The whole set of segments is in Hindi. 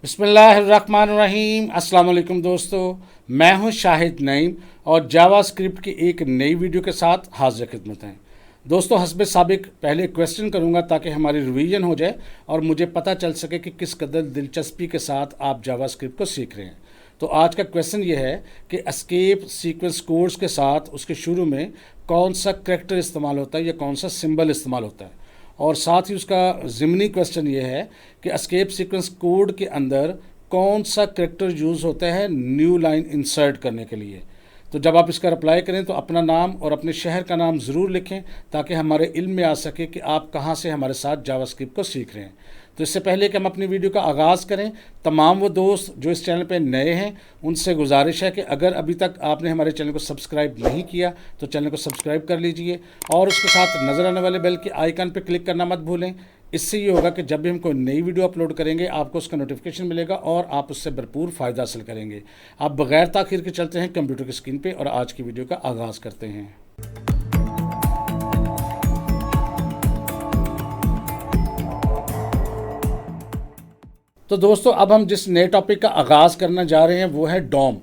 बिस्मिल्लाहिर्रहमानिर्रहीम। अस्सलाम वालेकुम दोस्तों, मैं हूं शाहिद नईम और जावास्क्रिप्ट की एक नई वीडियो के साथ हाजिर खिदमत हैं। दोस्तों, हस्बे साबिक पहले क्वेश्चन करूंगा ताकि हमारी रिवीजन हो जाए और मुझे पता चल सके कि किस कदर दिलचस्पी के साथ आप जावास्क्रिप्ट को सीख रहे हैं। तो आज का क्वेश्चन ये है कि एस्केप सीक्वेंस कोड्स के साथ उसके शुरू में कौन सा करैक्टर इस्तेमाल होता है या कौन सा सिंबल इस्तेमाल होता है, और साथ ही उसका ज़िमनी क्वेश्चन ये है कि एस्केप सीक्वेंस कोड के अंदर कौन सा करैक्टर यूज़ होता है न्यू लाइन इंसर्ट करने के लिए। तो जब आप इसका रिप्लाई करें तो अपना नाम और अपने शहर का नाम ज़रूर लिखें ताकि हमारे इल्म में आ सके कि आप कहाँ से हमारे साथ जावास्क्रिप्ट को सीख रहे हैं। तो इससे पहले कि हम अपनी वीडियो का आगाज़ करें, तमाम वो दोस्त जो इस चैनल पर नए हैं उनसे गुजारिश है कि अगर अभी तक आपने हमारे चैनल को सब्सक्राइब नहीं किया तो चैनल को सब्सक्राइब कर लीजिए और उसके साथ नज़र आने वाले बेल के आइकन पर क्लिक करना मत भूलें। इससे ये होगा कि जब भी हम कोई नई वीडियो अपलोड करेंगे आपको उसका नोटिफिकेशन मिलेगा और आप उससे भरपूर फ़ायदा हासिल करेंगे। आप बगैर ताखीर के चलते हैं कंप्यूटर की स्क्रीन पे और आज की वीडियो का आगाज़ करते हैं। तो दोस्तों, अब हम जिस नए टॉपिक का आगाज़ करना जा रहे हैं वो है डॉम।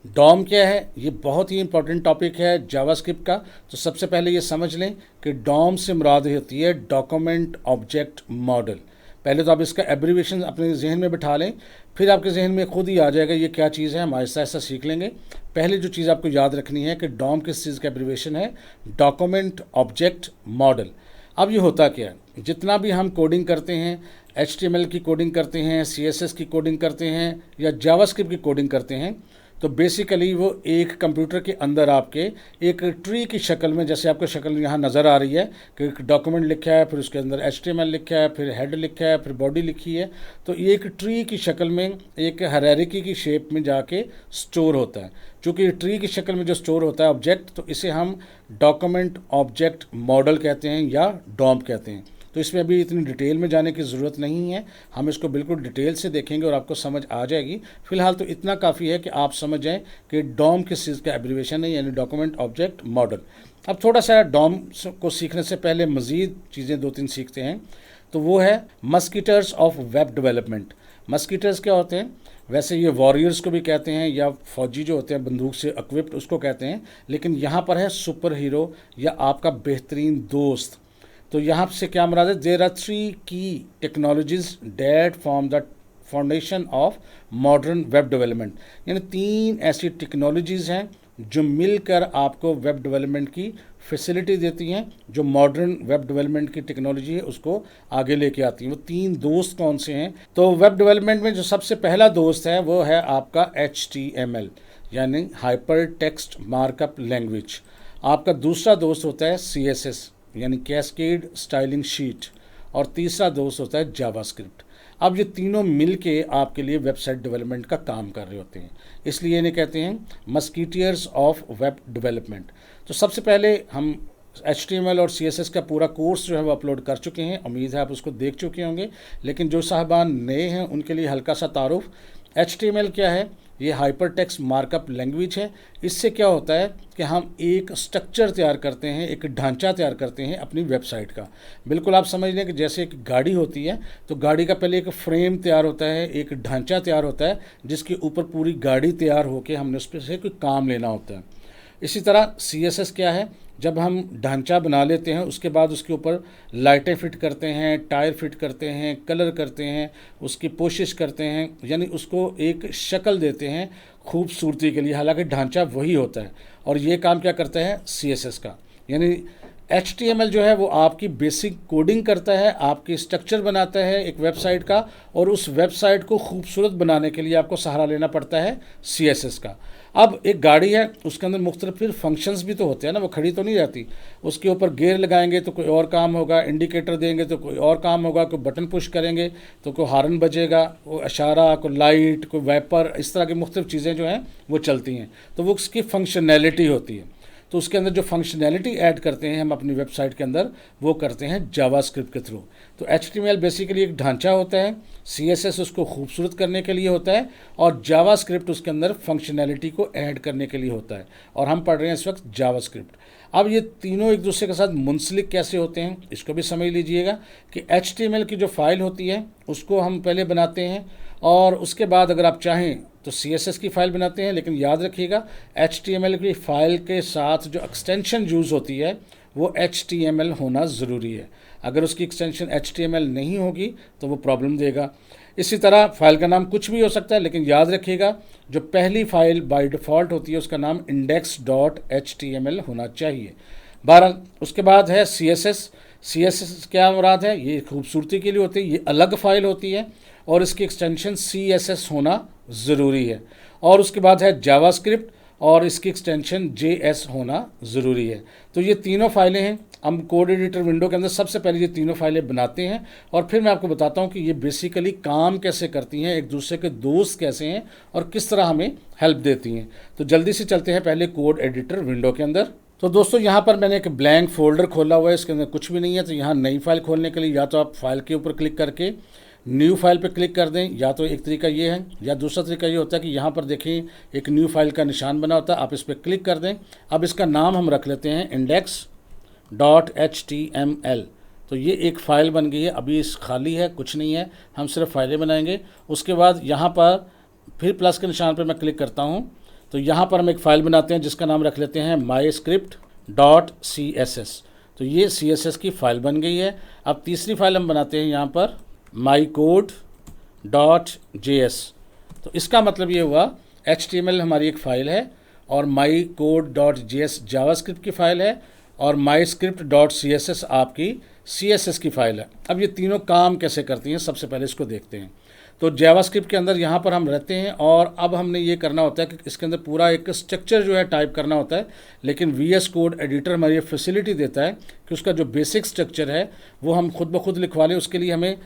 डॉम क्या है? ये बहुत ही इंपॉर्टेंट टॉपिक है जावास्क्रिप्ट का। तो सबसे पहले ये समझ लें कि डॉम से मुराद होती है डॉक्यूमेंट ऑब्जेक्ट मॉडल। पहले तो आप इसका एब्रीविएशन अपने जहन में बिठा लें, फिर आपके जहन में खुद ही आ जाएगा ये क्या चीज़ है। हम आहिस्ता आहिस्ता सीख लेंगे। पहले जो चीज़ आपको याद रखनी है कि डॉम किस चीज़ का एब्रीविएशन है, डॉक्यूमेंट ऑब्जेक्ट मॉडल। अब ये होता क्या है, जितना भी हम कोडिंग करते हैं, HTML की कोडिंग करते हैं, CSS की कोडिंग करते हैं या जावास्क्रिप्ट की कोडिंग करते हैं, तो बेसिकली वो एक कंप्यूटर के अंदर आपके एक ट्री की शक्ल में, जैसे आपको शक्ल यहाँ नज़र आ रही है कि एक डॉक्यूमेंट लिखा है, फिर उसके अंदर HTML लिखा है, फिर हेड लिखा है, फिर बॉडी लिखी है। तो ये एक ट्री की शक्ल में एक हायरार्की की शेप में जाके स्टोर होता है। चूँकि ट्री की शक्ल में जो स्टोर होता है ऑब्जेक्ट, तो इसे हम डॉक्यूमेंट ऑब्जेक्ट मॉडल कहते हैं या डॉम कहते हैं। तो इसमें अभी इतनी डिटेल में जाने की ज़रूरत नहीं है, हम इसको बिल्कुल डिटेल से देखेंगे और आपको समझ आ जाएगी। फ़िलहाल तो इतना काफ़ी है कि आप समझ जाएं कि डॉम किस चीज़ का एब्रीविएशन है, यानी डॉक्यूमेंट ऑब्जेक्ट मॉडल। अब थोड़ा सा डॉम को सीखने से पहले मज़ीद चीज़ें दो तीन सीखते हैं। तो वो है मस्कीटर्स ऑफ वेब डेवलपमेंट। मस्कीटर्स क्या होते हैं? वैसे ये वॉरियर्स को भी कहते हैं या फौजी जो होते हैं बंदूक से इक्विप्ड उसको कहते हैं, लेकिन यहाँ पर है सुपर हीरो या आपका बेहतरीन दोस्त। तो यहाँ से क्या मुराद है? There are 3 key technologies that form the foundation of modern web development. यानी 3 ऐसी टेक्नोलॉजीज़ हैं जो मिलकर आपको वेब डेवलपमेंट की फैसिलिटी देती हैं, जो मॉडर्न वेब डेवलपमेंट की टेक्नोलॉजी है उसको आगे लेके आती हैं। वो 3 दोस्त कौन से हैं? तो वेब डेवलपमेंट में जो सबसे पहला दोस्त है वो है आपका HTML यानी हाइपर टेक्स्ट मार्कअप लैंग्वेज। आपका दूसरा दोस्त होता है CSS यानी कैस्केड स्टाइलिंग शीट, और तीसरा दोस्त होता है जावास्क्रिप्ट। अब ये तीनों मिल के आपके लिए वेबसाइट डेवलपमेंट का काम कर रहे होते हैं, इसलिए इन्हें कहते हैं मस्कीटियर्स ऑफ वेब डेवलपमेंट। तो सबसे पहले हम HTML और CSS का पूरा कोर्स जो है वो अपलोड कर चुके हैं, उम्मीद है आप उसको देख चुके होंगे। लेकिन जो साहबान नए हैं उनके लिए हल्का सा तारुफ। HTML क्या है? ये हाइपर टेक्स्ट मार्कअप लैंग्वेज है। इससे क्या होता है कि हम एक स्ट्रक्चर तैयार करते हैं, एक ढांचा तैयार करते हैं अपनी वेबसाइट का। बिल्कुल आप समझ लें कि जैसे एक गाड़ी होती है तो गाड़ी का पहले एक फ्रेम तैयार होता है, एक ढांचा तैयार होता है जिसके ऊपर पूरी गाड़ी तैयार होकर हमने उस पर से कोई काम लेना होता है। इसी तरह CSS क्या है? जब हम ढांचा बना लेते हैं उसके बाद उसके ऊपर लाइटें फिट करते हैं, टायर फिट करते हैं, कलर करते हैं, उसकी पोशिश करते हैं, यानी उसको एक शक्ल देते हैं खूबसूरती के लिए। हालांकि ढांचा वही होता है और ये काम क्या करता है? CSS का। यानी HTML जो है वो आपकी बेसिक कोडिंग करता है, आपकी स्ट्रक्चर बनाता है एक वेबसाइट का, और उस वेबसाइट को खूबसूरत बनाने के लिए आपको सहारा लेना पड़ता है CSS का। अब एक गाड़ी है, उसके अंदर मुख्तलिफ फिर फंक्शंस भी तो होते हैं ना, वो खड़ी तो नहीं रहती। उसके ऊपर गियर लगाएंगे तो कोई और काम होगा, इंडिकेटर देंगे तो कोई और काम होगा, कोई बटन पुश करेंगे तो कोई हॉर्न बजेगा, कोई इशारा, कोई लाइट, कोई वाइपर, इस तरह की मुख्तलिफ चीज़ें जो हैं वो चलती हैं। तो वो उसकी फंक्शनैलिटी होती है। तो उसके अंदर जो फंक्शनैलिटी ऐड करते हैं हम अपनी वेबसाइट के अंदर, वो करते हैं जावास्क्रिप्ट के थ्रू। तो HTML बेसिकली एक ढांचा होता है, CSS उसको खूबसूरत करने के लिए होता है, और जावास्क्रिप्ट उसके अंदर फंक्शनैलिटी को ऐड करने के लिए होता है। और हम पढ़ रहे हैं इस वक्त जावास्क्रिप्ट। अब ये तीनों एक दूसरे के साथ मुंसलिक कैसे होते हैं इसको भी समझ लीजिएगा कि HTML की जो फाइल होती है उसको हम पहले बनाते हैं, और उसके बाद अगर आप चाहें तो CSS की फ़ाइल बनाते हैं, लेकिन याद रखिएगा HTML की फ़ाइल के साथ जो एक्सटेंशन यूज़ होती है वो HTML होना ज़रूरी है। अगर उसकी एक्सटेंशन HTML नहीं होगी तो वो प्रॉब्लम देगा। इसी तरह फ़ाइल का नाम कुछ भी हो सकता है, लेकिन याद रखिएगा जो पहली फ़ाइल बाय डिफ़ॉल्ट होती है उसका नाम index.html होना चाहिए। 12 उसके बाद है CSS क्या मुराद है, ये खूबसूरती के लिए होती है, ये अलग फ़ाइल होती है और इसकी एक्सटेंशन CSS होना ज़रूरी है। और उसके बाद है जावास्क्रिप्ट और इसकी एक्सटेंशन JS होना ज़रूरी है। तो ये तीनों फाइलें हैं। हम कोड एडिटर विंडो के अंदर सबसे पहले ये तीनों फाइलें बनाते हैं और फिर मैं आपको बताता हूँ कि ये बेसिकली काम कैसे करती हैं, एक दूसरे के दोस्त कैसे हैं और किस तरह हमें हेल्प देती हैं। तो जल्दी से चलते हैं पहले कोड एडिटर विंडो के अंदर। तो दोस्तों यहाँ पर मैंने एक ब्लैंक फोल्डर खोला हुआ है, इसके अंदर कुछ भी नहीं है। तो यहाँ नई फाइल खोलने के लिए या तो आप फाइल के ऊपर क्लिक करके न्यू फाइल पे क्लिक कर दें, या तो एक तरीका ये है, या दूसरा तरीका ये होता है कि यहाँ पर देखें एक न्यू फाइल का निशान बना होता है, आप इस पर क्लिक कर दें। अब इसका नाम हम रख लेते हैं index.html। तो ये एक फ़ाइल बन गई है, अभी इस खाली है, कुछ नहीं है, हम सिर्फ फाइलें बनाएंगे। उसके बाद यहाँ पर फिर प्लस के निशान पर मैं क्लिक करता हूँ, तो यहाँ पर हम एक फ़ाइल बनाते हैं जिसका नाम रख लेते हैं myscript.css। तो ये CSS की फ़ाइल बन गई है। अब तीसरी फाइल हम बनाते हैं यहाँ पर mycode.js। तो इसका मतलब ये हुआ HTML हमारी एक फ़ाइल है और mycode.js जावास्क्रिप्ट की फ़ाइल है और myscript.css आपकी CSS की फ़ाइल है। अब ये तीनों काम कैसे करती हैं, सबसे पहले इसको देखते हैं। तो जावास्क्रिप्ट के अंदर यहाँ पर हम रहते हैं और अब हमने ये करना होता है कि इसके अंदर पूरा एक स्ट्रक्चर जो है टाइप करना होता है, लेकिन VS कोड एडिटर हमारी ये फैसिलिटी देता है कि उसका जो बेसिक स्ट्रक्चर है वो हम खुद ब खुद लिखवा लें। उसके लिए हमें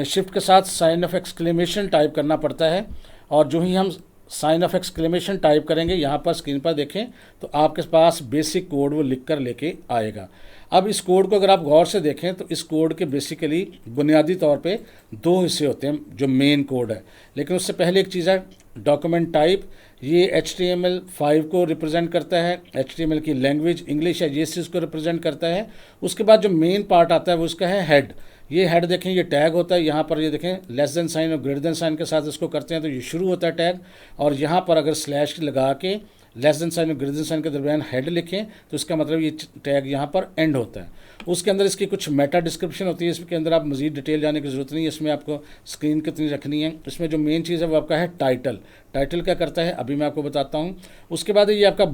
शिफ्ट के साथ साइन ऑफ एक्सक्लेमेशन टाइप करना पड़ता है और जो ही हम साइन ऑफ एक्सक्लेमेशन टाइप करेंगे, यहाँ पर स्क्रीन पर देखें तो आपके पास बेसिक कोड वो लिख कर लेके आएगा। अब इस कोड को अगर आप गौर से देखें तो इस कोड के बेसिकली बुनियादी तौर पे दो हिस्से होते हैं जो मेन कोड है, लेकिन उससे पहले एक चीज़ है डॉक्यूमेंट टाइप। ये HTML5 को रिप्रेजेंट करता है, HTML की लैंग्वेज इंग्लिश है, ये चीज़ को रिप्रेजेंट करता है। उसके बाद जो मेन पार्ट आता है वो उसका है हेड। ये हेड देखें, ये टैग होता है, यहाँ पर ये देखें लेस देन साइन और ग्रेटर देन साइन के साथ इसको करते हैं तो ये शुरू होता है टैग, और यहाँ पर अगर स्लैश लगा के लेस देन साइन और ग्रेटर देन साइन के दरमियान हेड लिखें तो इसका मतलब ये टैग यहाँ पर एंड होता है। उसके अंदर इसकी कुछ मेटा डिस्क्रिप्शन होती है, इसके अंदर आप मज़ीद डिटेल जाने की ज़रूरत नहीं है, इसमें आपको स्क्रीन कितनी रखनी है। इसमें जो मेन चीज़ है वो आपका है टाइटल। टाइटल क्या करता है अभी मैं आपको बताता हूँ। उसके बाद ये आपका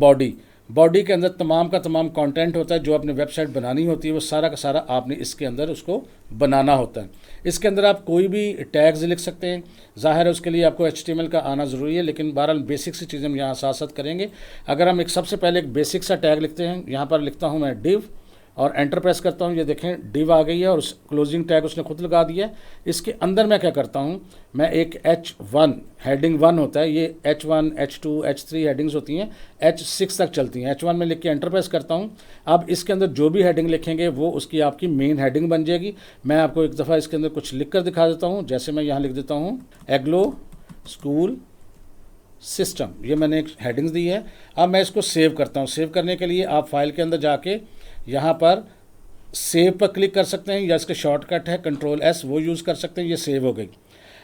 बॉडी के अंदर तमाम का तमाम कंटेंट होता है जो आपने वेबसाइट बनानी होती है, वो सारा का सारा आपने इसके अंदर उसको बनाना होता है। इसके अंदर आप कोई भी टैग्स लिख सकते हैं, ज़ाहिर है उसके लिए आपको HTML का आना ज़रूरी है, लेकिन बहरहाल बेसिक सी चीज़ें हम यहाँ साथ साथ करेंगे। अगर हम एक सबसे पहले एक बेसिक सा टैग लिखते हैं, यहाँ पर लिखता हूँ मैं div और एंटर प्रेस करता हूँ, ये देखें div आ गई है और उस क्लोजिंग टैग उसने खुद लगा दिया है। इसके अंदर मैं क्या करता हूँ, मैं एक H1 हेडिंग 1 होता है, ये H1 H2 H3 हेडिंग्स होती हैं, H6 तक चलती हैं। H1 में लिख के एंटर प्रेस करता हूँ। अब इसके अंदर जो भी हेडिंग लिखेंगे वो उसकी आपकी मेन हेडिंग बन जाएगी। मैं आपको एक दफ़ा इसके अंदर कुछ लिख कर दिखा देता हूँ, जैसे मैं यहाँ लिख देता हूँ एग्लो स्कूल सिस्टम, ये मैंने एक हेडिंग्स दी है। अब मैं इसको सेव करता हूँ। सेव करने के लिए आप फाइल के अंदर जाके यहाँ पर सेव पर क्लिक कर सकते हैं, या इसका शॉर्टकट है Ctrl+S, वो यूज़ कर सकते हैं। ये सेव हो गई।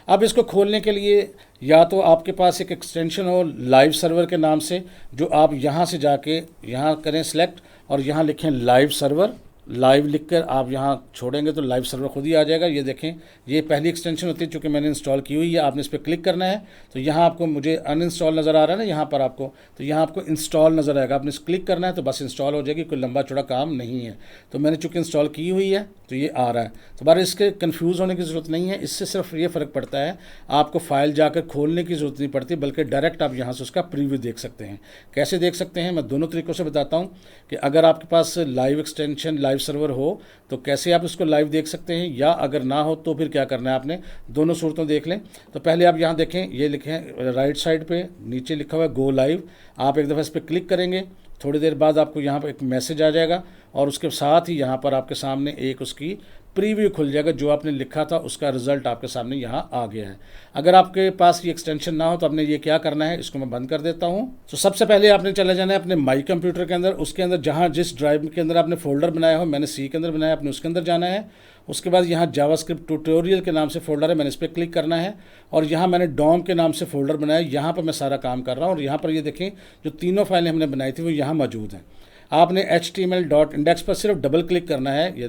अब इसको खोलने के लिए या तो आपके पास एक एक्सटेंशन हो लाइव सर्वर के नाम से, जो आप यहाँ से जाके यहाँ करें सिलेक्ट और यहाँ लिखें लाइव सर्वर। लाइव लिखकर आप यहाँ छोड़ेंगे तो लाइव सर्वर खुद ही आ जाएगा। ये देखें, ये पहली एक्सटेंशन होती है, चूँकि मैंने इंस्टॉल की हुई है। आपने इस पर क्लिक करना है तो यहाँ आपको मुझे अनइंस्टॉल नज़र आ रहा है ना, यहाँ पर आपको, तो यहाँ आपको इंस्टॉल नज़र आएगा। आपने इस क्लिक करना है तो बस इंस्टॉल हो जाएगी, कोई लंबा चौड़ा काम नहीं है। तो मैंने चूँकि इंस्टॉल की हुई है तो ये आ रहा है। तो बार इसके कन्फ्यूज़ होने की ज़रूरत नहीं है, इससे सिर्फ ये फ़र्क पड़ता है आपको फ़ाइल जाकर खोलने की ज़रूरत नहीं पड़ती, बल्कि डायरेक्ट आप यहाँ से उसका प्रीव्यू देख सकते हैं। कैसे देख सकते हैं, मैं दोनों तरीक़ों से बताता हूँ कि अगर आपके पास लाइव एक्सटेंशन लाइव सर्वर हो तो कैसे आप इसको लाइव देख सकते हैं, या अगर ना हो तो फिर क्या करना है आपने, दोनों सूरतों देख लें। तो पहले आप यहाँ देखें, ये लिखें राइट साइड पे नीचे लिखा हुआ है गो लाइव। आप एक दफ़ा इस पर क्लिक करेंगे, थोड़ी देर बाद आपको यहाँ पर एक मैसेज आ जाएगा और उसके साथ ही यहाँ पर आपके सामने एक उसकी प्रीव्यू खुल जाएगा, जो आपने लिखा था उसका रिजल्ट आपके सामने यहाँ आ गया है। अगर आपके पास ये एक्सटेंशन ना हो तो आपने ये क्या करना है, इसको मैं बंद कर देता हूँ। तो सबसे पहले आपने चले जाना है अपने माई कंप्यूटर के अंदर, उसके अंदर जहाँ जिस ड्राइव के अंदर आपने फोल्डर बनाया हो, मैंने सी के अंदर बनाया, आपने उसके अंदर जाना है। उसके बाद यहाँ जावास्क्रिप्ट ट्यूटोरियल के नाम से फोल्डर है, मैंने इस पर क्लिक करना है और यहाँ मैंने डॉम के नाम से फोल्डर बनाया, यहाँ पर मैं सारा काम कर रहा हूँ। और यहाँ पर ये देखें जो तीनों फाइलें हमने बनाई थी वो यहाँ मौजूद हैं। आपने html.index पर सिर्फ डबल क्लिक करना है, ये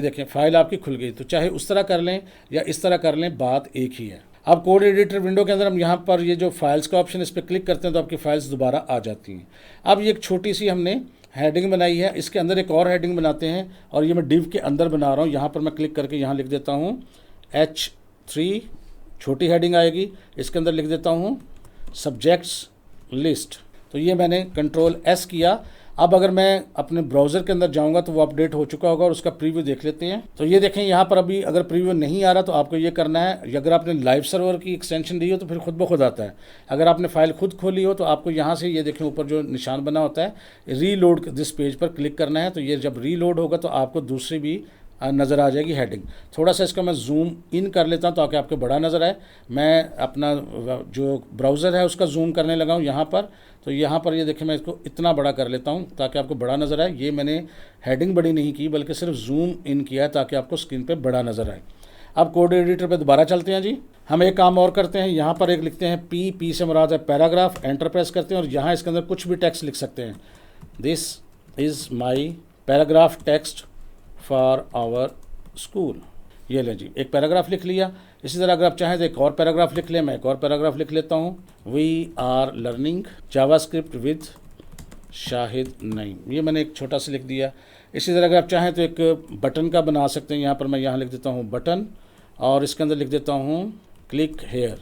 देखें फाइल आपकी खुल गई। तो चाहे उस तरह कर लें या इस तरह कर लें, बात एक ही है। अब कोड एडिटर विंडो के अंदर हम यहाँ पर ये जो फाइल्स का ऑप्शन, इस पर क्लिक करते हैं तो आपकी फाइल्स दोबारा आ जाती हैं। अब ये एक छोटी सी हमने हेडिंग बनाई है, इसके अंदर एक और हेडिंग बनाते हैं और ये मैं डिव के अंदर बना रहा हूँ। यहाँ पर मैं क्लिक करके यहाँ लिख देता हूँ H3, छोटी हेडिंग आएगी, इसके अंदर लिख देता हूँ सब्जेक्ट्स लिस्ट। तो ये मैंने Ctrl+S किया। अब अगर मैं अपने ब्राउज़र के अंदर जाऊंगा तो वो अपडेट हो चुका होगा और उसका प्रीव्यू देख लेते हैं। तो ये देखें यहाँ पर अभी अगर प्रीव्यू नहीं आ रहा तो आपको ये करना है, अगर आपने लाइव सर्वर की एक्सटेंशन दी हो तो फिर खुद ब खुद आता है। अगर आपने फाइल खुद खोली हो तो आपको यहाँ से ये देखें ऊपर जो निशान बना होता है रीलोड दिस पेज पर क्लिक करना है। तो ये जब रीलोड होगा तो आपको दूसरी भी नज़र आ जाएगी हेडिंग। थोड़ा सा इसका मैं जूम इन कर लेता हूँ ताकि आपको बड़ा नज़र आए। मैं अपना जो ब्राउज़र है उसका जूम करने लगा हूँ यहाँ पर। तो यहाँ पर ये देखें मैं इसको इतना बड़ा कर लेता हूँ ताकि आपको बड़ा नज़र आए। ये मैंने हेडिंग बड़ी नहीं की बल्कि सिर्फ जूम इन किया है ताकि आपको स्क्रीन पर बड़ा नज़र आए। अब कोड एडिटर पर दोबारा चलते हैं जी। हम एक काम और करते हैं, यहाँ पर एक लिखते हैं पी से मुराद है पैराग्राफ, एंटर प्रेस करते हैं और यहाँ इसके अंदर कुछ भी टेक्स्ट लिख सकते हैं। This is my paragraph text for our school. ये लें जी, एक पैराग्राफ लिख लिया। इसी तरह अगर आप चाहें तो एक और पैराग्राफ लिख लें, मैं एक और पैराग्राफ लिख लेता हूँ। We are learning JavaScript with Shahid Naeem, ये मैंने एक छोटा सा लिख दिया। इसी तरह अगर आप चाहें तो एक बटन का बना सकते हैं। यहाँ पर मैं यहाँ लिख देता हूँ बटन और इसके अंदर लिख देता हूँ क्लिक हेयर,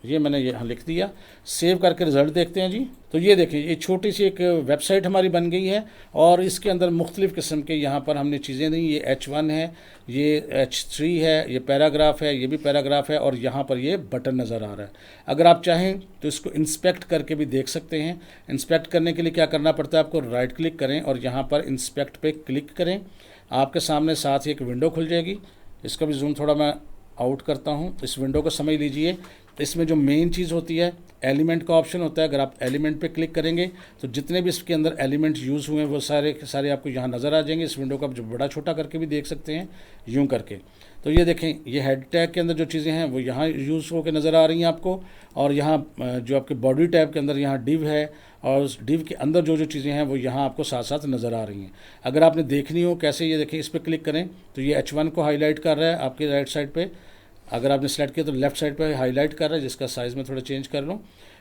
ये मैंने यहाँ लिख दिया। सेव करके रिज़ल्ट देखते हैं जी। तो ये देखें ये छोटी सी एक वेबसाइट हमारी बन गई है और इसके अंदर मुख्तलिफ़ किस्म के यहाँ पर हमने चीज़ें दी। ये H1 है, ये H3 है, ये पैराग्राफ है, ये भी पैराग्राफ है और यहाँ पर ये बटन नज़र आ रहा है। अगर आप चाहें तो इसको इंस्पेक्ट करके भी देख सकते हैं। इंस्पेक्ट करने के लिए क्या करना पड़ता है, आपको राइट क्लिक करें और यहाँ पर इंस्पेक्ट पे क्लिक करें। आपके सामने साथ ही एक विंडो खुल जाएगी। इसका भी जूम थोड़ा मैं आउट करता हूँ। इस विंडो को समझ लीजिए। इसमें जो मेन चीज़ होती है एलिमेंट का ऑप्शन होता है। अगर आप एलिमेंट पे क्लिक करेंगे तो जितने भी इसके अंदर एलिमेंट यूज़ हुए हैं वो सारे के सारे आपको यहाँ नज़र आ जाएंगे। इस विंडो को आप जो बड़ा छोटा करके भी देख सकते हैं यूँ करके। तो ये देखें ये हेड टैग के अंदर जो चीज़ें हैं वो यहाँ यूज़ होकर नज़र आ रही हैं आपको। और यहाँ जो आपके बॉडी टैब के अंदर यहाँ डिव है और उस डिव के अंदर जो जो चीज़ें हैं वो यहाँ आपको साथ साथ नज़र आ रही हैं। अगर आपने देखनी हो कैसे, ये देखें इस पर क्लिक करें तो ये H1 को हाईलाइट कर रहा है आपके राइट साइड पे। अगर आपने सेलेक्ट किया तो लेफ़्ट साइड पे हाईलाइट कर रहा है, जिसका साइज़ में थोड़ा चेंज कर लूँ।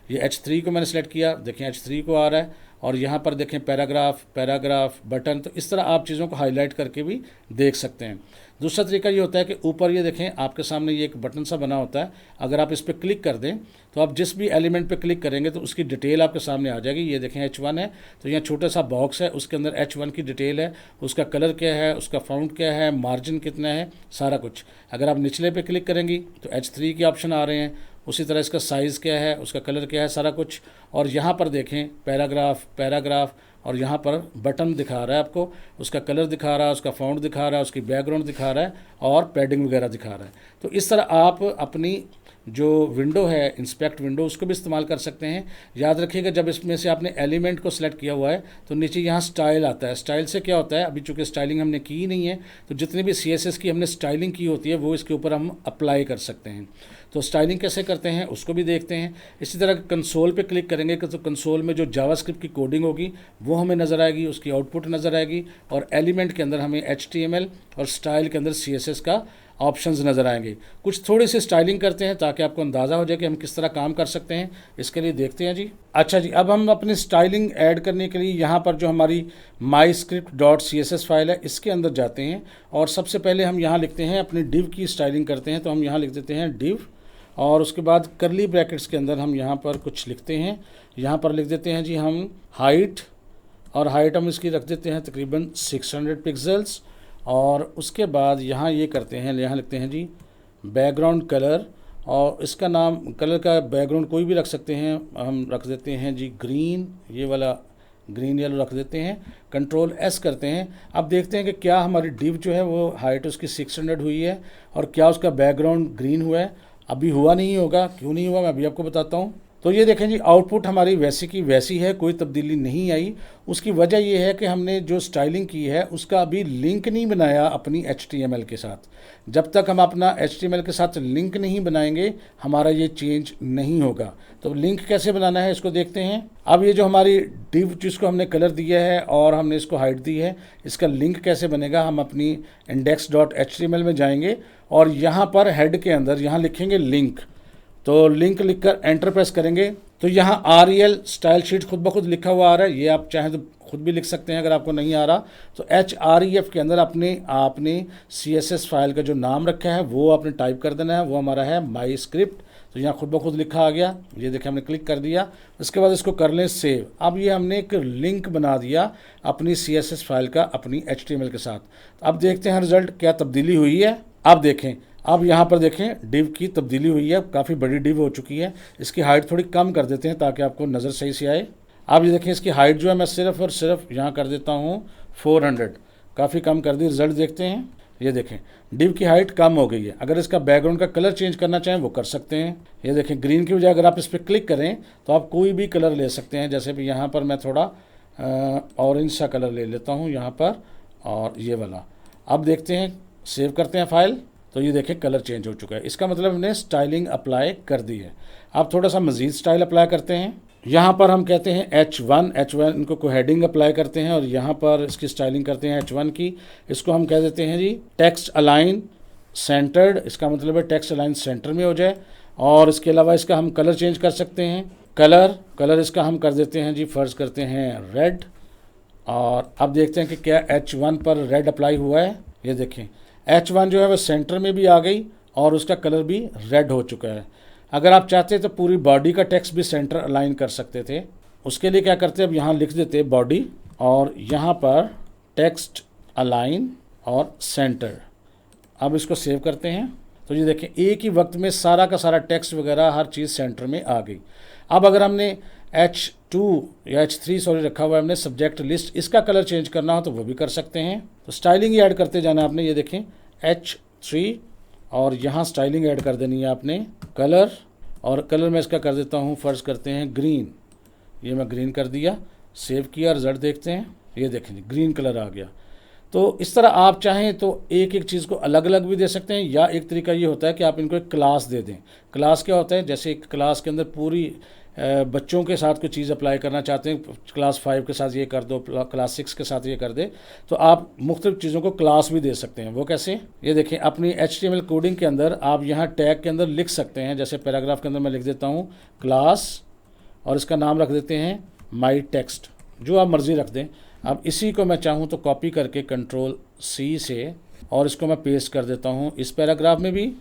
ये H3 को मैंने सेलेक्ट किया, देखें H3 को आ रहा है और यहाँ पर देखें पैराग्राफ बटन। तो इस तरह आप चीज़ों को हाईलाइट करके भी देख सकते हैं। दूसरा तरीका ये होता है कि ऊपर ये देखें आपके सामने ये एक बटन सा बना होता है। अगर आप इस पर क्लिक कर दें तो आप जिस भी एलिमेंट पे क्लिक करेंगे तो उसकी डिटेल आपके सामने आ जाएगी। ये देखें H1 है तो यहाँ छोटा सा बॉक्स है, उसके अंदर H1 की डिटेल है, उसका कलर क्या है, उसका फ़ॉन्ट क्या है, मार्जिन कितना है, सारा कुछ। अगर आप निचले पे क्लिक करेंगी तो H3 के ऑप्शन आ रहे हैं। उसी तरह इसका साइज़ क्या है, उसका कलर क्या है, सारा कुछ। और यहाँ पर देखें पैराग्राफ और यहाँ पर बटन दिखा रहा है आपको, उसका कलर दिखा रहा है, उसका फ़ॉन्ट दिखा रहा है, उसकी बैकग्राउंड दिखा रहा है और पैडिंग वगैरह दिखा रहा है। तो इस तरह आप अपनी जो विंडो है इंस्पेक्ट विंडो उसको भी इस्तेमाल कर सकते हैं। याद रखिएगा जब इसमें से आपने एलिमेंट को सिलेक्ट किया हुआ है तो नीचे यहाँ स्टाइल आता है। स्टाइल से क्या होता है, अभी चूँकि स्टाइलिंग हमने की नहीं है तो जितनी भी CSS की हमने स्टाइलिंग की होती है वो इसके ऊपर हम अप्लाई कर सकते हैं। तो स्टाइलिंग कैसे करते हैं उसको भी देखते हैं। इसी तरह कंसोल पे क्लिक करेंगे तो कंसोल में जो जावास्क्रिप्ट की कोडिंग होगी वो हमें नज़र आएगी, उसकी आउटपुट नज़र आएगी और एलिमेंट के अंदर हमें HTML और स्टाइल के अंदर CSS का ऑप्शंस नज़र आएंगे। कुछ थोड़ी सी स्टाइलिंग करते हैं ताकि आपको अंदाज़ा हो जाए कि हम किस तरह काम कर सकते हैं। इसके लिए देखते हैं जी। अच्छा जी, अब हम अपनी स्टाइलिंग ऐड करने के लिए यहाँ पर जो हमारी myscript.css फाइल है इसके अंदर जाते हैं और सबसे पहले हम यहाँ लिखते हैं अपनी डिव की स्टाइलिंग करते हैं। तो हम यहाँ लिख देते हैं डिव और उसके बाद करली ब्रैकेट्स के अंदर हम यहाँ पर कुछ लिखते हैं। यहाँ पर लिख देते हैं जी हम हाइट, और हाइट हम इसकी रख देते हैं तकरीबन 600 पिक्सल्स। और उसके बाद यहाँ ये करते हैं, यहाँ लिखते हैं जी बैकग्राउंड कलर और इसका नाम कलर का बैकग्राउंड कोई भी रख सकते हैं। हम रख देते हैं जी ग्रीन, ये वाला ग्रीन येलो रख देते हैं, कंट्रोल एस करते हैं। अब देखते हैं कि क्या हमारी डिव जो है वो हाइट उसकी 600 हुई है और क्या उसका बैकग्राउंड ग्रीन हुआ है। अभी हुआ नहीं होगा, क्यों नहीं हुआ मैं अभी आपको बताता हूँ। तो ये देखें जी, आउटपुट हमारी वैसी की वैसी है, कोई तब्दीली नहीं आई। उसकी वजह ये है कि हमने जो स्टाइलिंग की है उसका अभी लिंक नहीं बनाया अपनी HTML के साथ। जब तक हम अपना HTML के साथ लिंक नहीं बनाएंगे हमारा ये चेंज नहीं होगा। तो लिंक कैसे बनाना है इसको देखते हैं। अब ये जो हमारी डिव जिसको हमने कलर दिया है और हमने इसको हाइट दी है, इसका लिंक कैसे बनेगा। हम अपनी index.html में जाएंगे और यहाँ पर हेड के अंदर यहाँ लिखेंगे लिंक। तो लिंक लिखकर एंटर प्रेस करेंगे तो यहाँ REL स्टाइल शीट खुद ब खुद लिखा हुआ आ रहा है। ये आप चाहें तो खुद भी लिख सकते हैं अगर आपको नहीं आ रहा। तो href के अंदर आपने CSS फाइल का जो नाम रखा है वो आपने टाइप कर देना है, वो हमारा है माई स्क्रिप्ट। तो यहाँ खुद ब खुद लिखा आ गया, ये देखिए हमने क्लिक कर दिया। उसके बाद इसको कर लें सेव। अब ये हमने एक लिंक बना दिया अपनी CSS फाइल का अपनी HTML के साथ। अब देखते हैं रिजल्ट क्या तब्दीली हुई है। अब देखें, अब यहाँ पर देखें डिव की तब्दीली हुई है, काफ़ी बड़ी डिव हो चुकी है। इसकी हाइट थोड़ी कम कर देते हैं ताकि आपको नज़र सही से आए। अब ये देखें इसकी हाइट जो है मैं सिर्फ और सिर्फ यहाँ कर देता हूँ 400, काफ़ी कम कर दी। रिजल्ट देखते हैं, ये देखें डिव की हाइट कम हो गई है। अगर इसका बैकग्राउंड का कलर चेंज करना चाहें वो कर सकते हैं। ये देखें ग्रीन की बजाय अगर आप इस पर क्लिक करें तो आप कोई भी कलर ले सकते हैं। जैसे भी यहाँ पर मैं थोड़ा ऑरेंज सा कलर ले लेता हूँ यहाँ पर, और ये वाला। अब देखते हैं, सेव करते हैं फाइल। तो ये देखें कलर चेंज हो चुका है। इसका मतलब हमने स्टाइलिंग अप्लाई कर दी है। अब थोड़ा सा मज़ीद स्टाइल अप्लाई करते हैं। यहाँ पर हम कहते हैं H1 इनको को हेडिंग अप्लाई करते हैं और यहाँ पर इसकी स्टाइलिंग करते हैं H1 की। इसको हम कह देते हैं जी टेक्स्ट अलाइन सेंटर्ड। इसका मतलब है टेक्स्ट अलाइन सेंटर में हो जाए। और इसके अलावा इसका हम कलर चेंज कर सकते हैं। कलर इसका हम कर देते हैं जी, फ़र्ज़ करते हैं रेड। और अब देखते हैं कि क्या H1 पर रेड अप्लाई हुआ है। ये देखें H1 जो है वह सेंटर में भी आ गई और उसका कलर भी रेड हो चुका है। अगर आप चाहते तो पूरी बॉडी का टेक्स्ट भी सेंटर अलाइन कर सकते थे। उसके लिए क्या करते, अब यहाँ लिख देते बॉडी और यहाँ पर टेक्स्ट अलाइन और सेंटर। अब इसको सेव करते हैं। तो ये देखें एक ही वक्त में सारा का सारा टेक्स्ट वगैरह हर चीज़ सेंटर में आ गई। अब अगर हमने H2 या H3 सॉरी रखा हुआ है हमने सब्जेक्ट लिस्ट, इसका कलर चेंज करना हो तो वो भी कर सकते हैं। तो स्टाइलिंग ऐड करते जाना आपने। ये देखें H3 और यहाँ स्टाइलिंग ऐड कर देनी है आपने कलर, और कलर में इसका कर देता हूँ, फ़र्ज़ करते हैं ग्रीन। ये मैं ग्रीन कर दिया, सेव किया, रिजल्ट देखते हैं। ये देखें ग्रीन कलर आ गया। तो इस तरह आप चाहें तो एक एक चीज़ को अलग अलग भी दे सकते हैं, या एक तरीका ये होता है कि आप इनको एक क्लास दे दें। क्लास क्या होता है, जैसे एक क्लास के अंदर पूरी बच्चों के साथ कोई चीज़ अप्लाई करना चाहते हैं, क्लास 5 के साथ ये कर दो, क्लास 6 के साथ ये कर दे, तो आप मुख्तलिफ चीज़ों को क्लास भी दे सकते हैं। वो कैसे, ये देखें अपनी HTML कोडिंग के अंदर आप यहाँ टैग के अंदर लिख सकते हैं। जैसे पैराग्राफ के अंदर मैं लिख देता हूँ क्लास और इसका नाम रख देते हैं माई टेक्स्ट, जो आप मर्ज़ी रख दें। अब इसी को मैं चाहूँ तो कॉपी करके Ctrl+C से और इसको मैं पेस्ट कर देता हूँ इस पैराग्राफ में भी,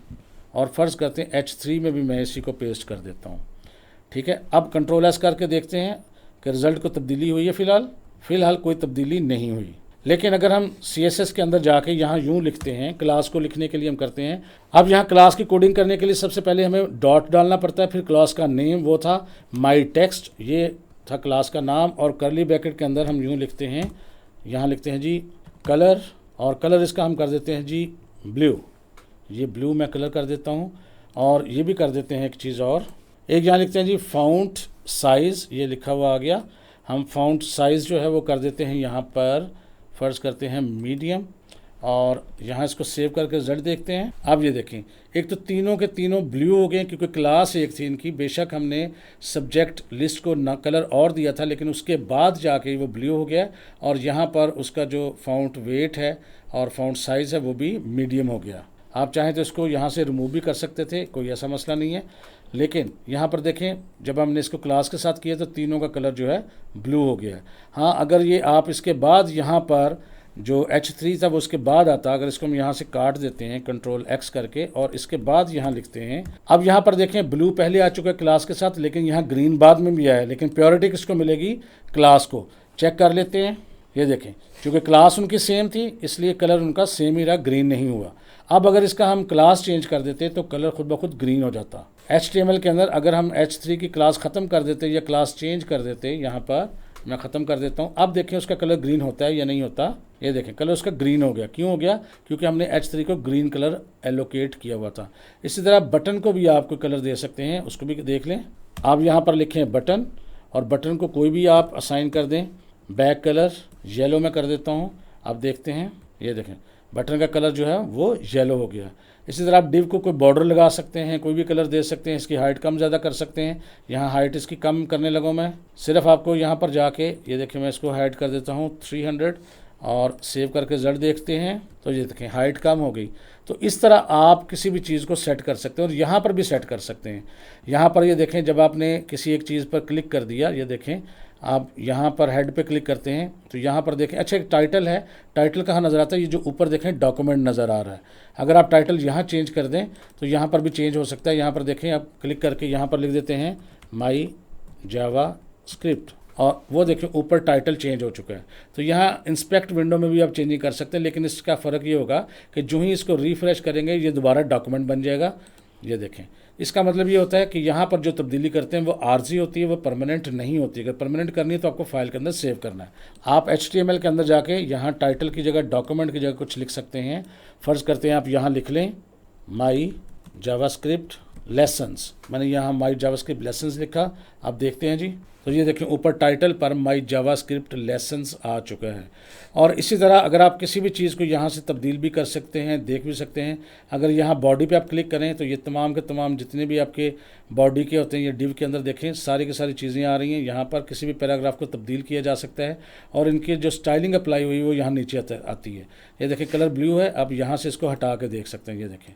और फ़र्ज़ करते हैं H3 में भी मैं इसी को पेस्ट कर देता हूँ। ठीक है, अब Ctrl+S करके देखते हैं कि रिज़ल्ट को तब्दीली हुई है। फ़िलहाल कोई तब्दीली नहीं हुई। लेकिन अगर हम CSS के अंदर जाके यहाँ यूँ लिखते हैं, क्लास को लिखने के लिए हम करते हैं। अब यहाँ क्लास की कोडिंग करने के लिए सबसे पहले हमें डॉट डालना पड़ता है, फिर क्लास का नेम वो था माई टेक्स्ट, ये था क्लास का नाम, और करली ब्रैकेट के अंदर हम यूँ लिखते हैं, यहाँ लिखते हैं जी कलर, और कलर इसका हम कर देते हैं जी ब्लू। ये ब्लू मैं कलर कर देता हूँ। और ये भी कर देते हैं एक चीज़ और, एक यहाँ लिखते हैं जी फ़ॉन्ट साइज़, ये लिखा हुआ आ गया। हम फ़ॉन्ट साइज़ जो है वो कर देते हैं यहाँ पर, फ़र्ज़ करते हैं मीडियम, और यहाँ इसको सेव करके रिजल्ट देखते हैं। अब ये देखें एक तो तीनों के तीनों ब्लू हो गए क्योंकि क्लास एक थी इनकी। बेशक हमने सब्जेक्ट लिस्ट को ना कलर और दिया था, लेकिन उसके बाद जाके वो ब्लू हो गया, और यहाँ पर उसका जो फ़ॉन्ट वेट है और फ़ॉन्ट साइज़ है वो भी मीडियम हो गया। आप चाहें तो इसको यहाँ से रिमूव भी कर सकते थे, कोई ऐसा मसला नहीं है। लेकिन यहाँ पर देखें जब हमने इसको क्लास के साथ किया तो तीनों का कलर जो है ब्लू हो गया है। हाँ, अगर ये आप इसके बाद यहाँ पर जो H3 था वो उसके बाद आता, अगर इसको हम यहाँ से काट देते हैं Ctrl+X करके और इसके बाद यहाँ लिखते हैं, अब यहाँ पर देखें ब्लू पहले आ चुका है क्लास के साथ, लेकिन यहाँ ग्रीन बाद में भी आया है, लेकिन प्योरिटी किसको मिलेगी, क्लास को। चेक कर लेते हैं, ये देखें क्योंकि क्लास उनकी सेम थी इसलिए कलर उनका सेम ही रहा, ग्रीन नहीं हुआ। अब अगर इसका हम क्लास चेंज कर देते तो कलर खुद ब खुद ग्रीन हो जाता। HTML के अंदर अगर हम H3 की क्लास ख़त्म कर देते या क्लास चेंज कर देते यहाँ पर मैं ख़त्म कर देता हूँ। अब देखें उसका कलर ग्रीन होता है या नहीं होता। ये देखें कलर उसका ग्रीन हो गया। क्यों हो गया? क्योंकि हमने H3 को ग्रीन कलर एलोकेट किया हुआ था। इसी तरह बटन को भी आप कोई कलर दे सकते हैं, उसको भी देख लें। आप यहाँ पर लिखें बटन, और बटन को कोई भी आप असाइन कर दें। बैक कलर येलो में कर देता हूँ। आप देखते हैं, ये देखें बटन का कलर जो है वो येलो हो गया। इसी तरह आप डिव को कोई बॉर्डर लगा सकते हैं, कोई भी कलर दे सकते हैं। इसकी हाइट कम ज़्यादा कर सकते हैं। यहाँ हाइट इसकी कम करने लगा मैं। सिर्फ आपको यहाँ पर जाके ये देखें, मैं इसको हाइट कर देता हूँ 300 और सेव करके रिजल्ट देखते हैं तो ये देखें हाइट कम हो गई। तो इस तरह आप किसी भी चीज़ को सेट कर सकते हैं और यहाँ पर भी सेट कर सकते हैं। यहाँ पर ये देखें जब आपने किसी एक चीज़ पर क्लिक कर दिया, ये देखें आप यहाँ पर हेड पे क्लिक करते हैं तो यहाँ पर देखें अच्छा एक टाइटल है। टाइटल कहाँ नज़र आता है? ये जो ऊपर देखें डॉक्यूमेंट नज़र आ रहा है। अगर आप टाइटल यहाँ चेंज कर दें तो यहाँ पर भी चेंज हो सकता है। यहाँ पर देखें आप क्लिक करके यहाँ पर लिख देते हैं माई जावा स्क्रिप्ट और वो देखें ऊपर टाइटल चेंज हो चुका है। तो यहाँ इंस्पेक्ट विंडो में भी आप चेंजिंग कर सकते हैं, लेकिन इसका फ़र्क ये होगा कि जो ही इसको रिफ़्रेश करेंगे ये दोबारा डॉक्यूमेंट बन जाएगा। ये देखें इसका मतलब ये होता है कि यहाँ पर जो तब्दीली करते हैं वो आर्जी होती है, वो परमानेंट नहीं होती। अगर परमानेंट करनी है तो आपको फाइल के अंदर सेव करना है। आप HTML के अंदर जाके यहाँ टाइटल की जगह डॉक्यूमेंट की जगह कुछ लिख सकते हैं। फ़र्ज़ करते हैं आप यहाँ लिख लें माई जावास्क्रिप्ट लेसन्स। मैंने यहाँ माई जावास्क्रिप्ट लेसन्स लिखा। आप देखते हैं जी, तो ये देखें ऊपर टाइटल पर माई जावास्क्रिप्ट लेसन्स आ चुका है। और इसी तरह अगर आप किसी भी चीज़ को यहाँ से तब्दील भी कर सकते हैं, देख भी सकते हैं। अगर यहाँ बॉडी पे आप क्लिक करें तो ये तमाम के तमाम जितने भी आपके बॉडी के होते हैं ये डिव के अंदर देखें सारी की सारी चीज़ें आ रही हैं। यहाँ पर किसी भी पैराग्राफ को तब्दील किया जा सकता है और इनकी जो स्टाइलिंग अप्लाई हुई वो यहाँ नीचे आती है। ये देखें कलर ब्लू है। अब यहाँ से इसको हटा के देख सकते हैं। ये देखें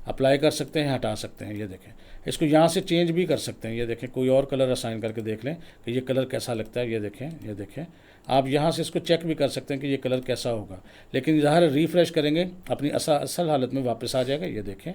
अप्लाई कर सकते हैं, हटा सकते हैं। ये देखें इसको यहाँ से चेंज भी कर सकते हैं। ये देखें कोई और कलर असाइन करके देख लें कि ये कलर कैसा लगता है। ये देखें आप यहाँ से इसको चेक भी कर सकते हैं कि ये कलर कैसा होगा, लेकिन ज़ाहिर रिफ़्रेश करेंगे अपनी असल हालत में वापस आ जाएगा। ये देखें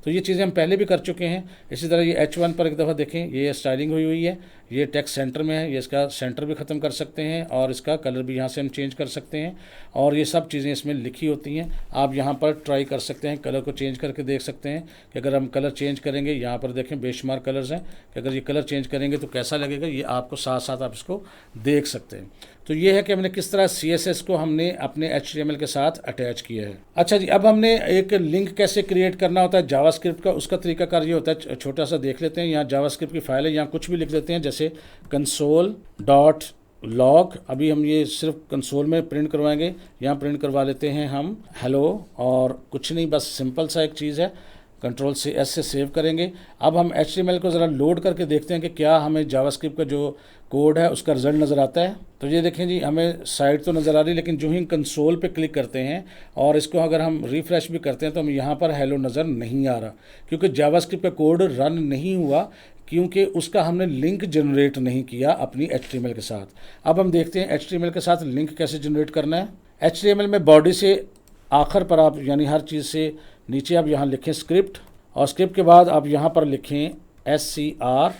तो ये चीज़ें हम पहले भी कर चुके हैं। इसी तरह ये H1 पर एक दफ़ा देखें, ये स्टाइलिंग हुई है। ये टेक्स्ट सेंटर में है, ये इसका सेंटर भी ख़त्म कर सकते हैं और इसका कलर भी यहाँ से हम चेंज कर सकते हैं और ये सब चीज़ें इसमें लिखी होती हैं। आप यहाँ पर ट्राई कर सकते हैं, कलर को चेंज करके देख सकते हैं कि अगर हम कलर चेंज करेंगे, यहाँ पर देखें बेशुमार कलर्स हैं, कि अगर ये कलर चेंज करेंगे तो कैसा लगेगा, ये आपको साथ साथ आप इसको देख सकते हैं। तो ये है कि हमने किस तरह CSS को हमने अपने HTML के साथ अटैच किया है। अच्छा जी, अब हमने एक लिंक कैसे क्रिएट करना होता है जावास्क्रिप्ट का, उसका तरीकाकार ये होता है। छोटा सा देख लेते हैं। यहाँ जावास्क्रिप्ट की फाइल है, यहाँ कुछ भी लिख देते हैं जैसे console.log। अभी हम ये सिर्फ कंसोल में प्रिंट करवाएंगे। यहाँ प्रिंट करवा लेते हैं हम हेलो, और कुछ नहीं, बस सिंपल सा एक चीज़ है। Ctrl+S से सेव करेंगे। अब हम HTML को ज़रा लोड करके देखते हैं कि क्या हमें जावास्क्रिप्ट का जो कोड है उसका रिजल्ट नज़र आता है। तो ये देखें जी, हमें साइट तो नज़र आ रही है, लेकिन जो ही कंसोल पे क्लिक करते हैं और इसको अगर हम रिफ़्रेश भी करते हैं तो हमें यहाँ पर हेलो नज़र नहीं आ रहा, क्योंकि जावास्क्रिप्ट का कोड रन नहीं हुआ, क्योंकि उसका हमने लिंक जनरेट नहीं किया अपनी HTML के साथ। अब हम देखते हैं HTML के साथ लिंक कैसे जनरेट करना है। HTML में बॉडी से आखिर पर आप यानी हर चीज़ से नीचे आप यहाँ लिखें स्क्रिप्ट, और स्क्रिप्ट के बाद आप यहाँ पर लिखें SCR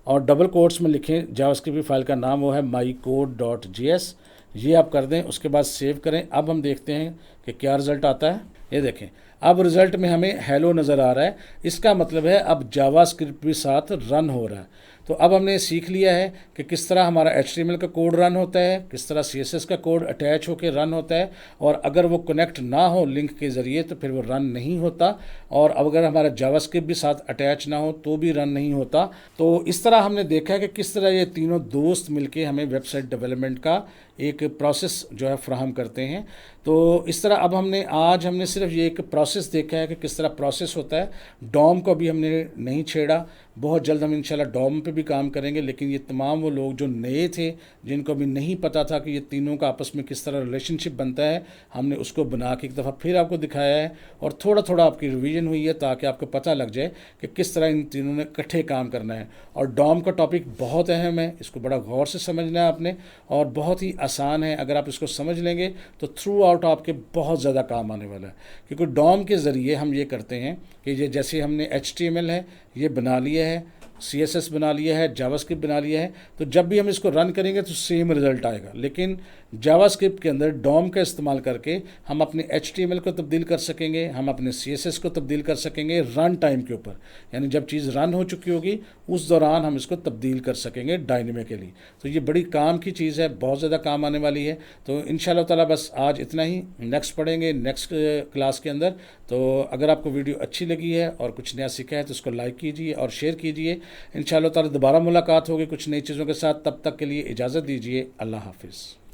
और डबल कोट्स में लिखें जावास्क्रिप्ट की फाइल का नाम वो है mycode.js। ये आप कर दें, उसके बाद सेव करें। अब हम देखते हैं कि क्या रिज़ल्ट आता है। ये देखें अब रिज़ल्ट में हमें हेलो नज़र आ रहा है। इसका मतलब है अब जावास्क्रिप्ट भी साथ रन हो रहा है। तो अब हमने सीख लिया है कि किस तरह हमारा HTML का कोड रन होता है, किस तरह CSS का कोड अटैच होकर रन होता है, और अगर वो कनेक्ट ना हो लिंक के ज़रिए तो फिर वो रन नहीं होता, और अब अगर हमारा जावास्क्रिप्ट भी साथ अटैच ना हो तो भी रन नहीं होता। तो इस तरह हमने देखा है कि किस तरह ये तीनों दोस्त मिलके हमें वेबसाइट डेवलपमेंट का एक प्रोसेस जो है फ्राहम करते हैं। तो इस तरह अब आज हमने सिर्फ ये एक प्रोसेस देखा है कि किस तरह प्रोसेस होता है। डॉम को भी हमने नहीं छेड़ा। बहुत जल्द हम इंशाल्लाह डॉम पे भी काम करेंगे, लेकिन ये तमाम वो लोग जो नए थे, जिनको अभी नहीं पता था कि ये तीनों का आपस में किस तरह रिलेशनशिप बनता है, हमने उसको बना के एक दफ़ा फिर आपको दिखाया है और थोड़ा थोड़ा आपकी रिवीजन हुई है ताकि आपको पता लग जाए कि किस तरह इन तीनों ने इकट्ठे काम करना है। और डॉम का टॉपिक बहुत अहम है, इसको बड़ा गौर से समझना है आपने, और बहुत ही आसान है। अगर आप इसको समझ लेंगे तो थ्रू आउट आपके बहुत ज़्यादा काम आने वाला है, क्योंकि डॉम के ज़रिए हम ये करते हैं कि ये जैसे हमने HTML है ये बना लिया है, CSS बना लिया है, जावास्क्रिप्ट बना लिया है, तो जब भी हम इसको रन करेंगे तो सेम रिजल्ट आएगा। लेकिन जावास्क्रिप्ट के अंदर डॉम का इस्तेमाल करके हम अपने HTML को तब्दील कर सकेंगे, हम अपने CSS को तब्दील कर सकेंगे रन टाइम के ऊपर, यानी जब चीज़ रन हो चुकी होगी उस दौरान हम इसको तब्दील कर सकेंगे डायनेमिकली। तो ये बड़ी काम की चीज़ है, बहुत ज़्यादा काम आने वाली है। तो इंशाल्लाह ताला बस आज इतना ही, नेक्स्ट पढ़ेंगे नेक्स्ट क्लास के अंदर। तो अगर आपको वीडियो अच्छी लगी है और कुछ नया सीखा है तो उसको लाइक कीजिए और शेयर कीजिए। इंशाल्लाह ताला दोबारा मुलाकात होगी कुछ नई चीज़ों के साथ, तब तक के लिए इजाज़त दीजिए। अल्लाह हाफिज़।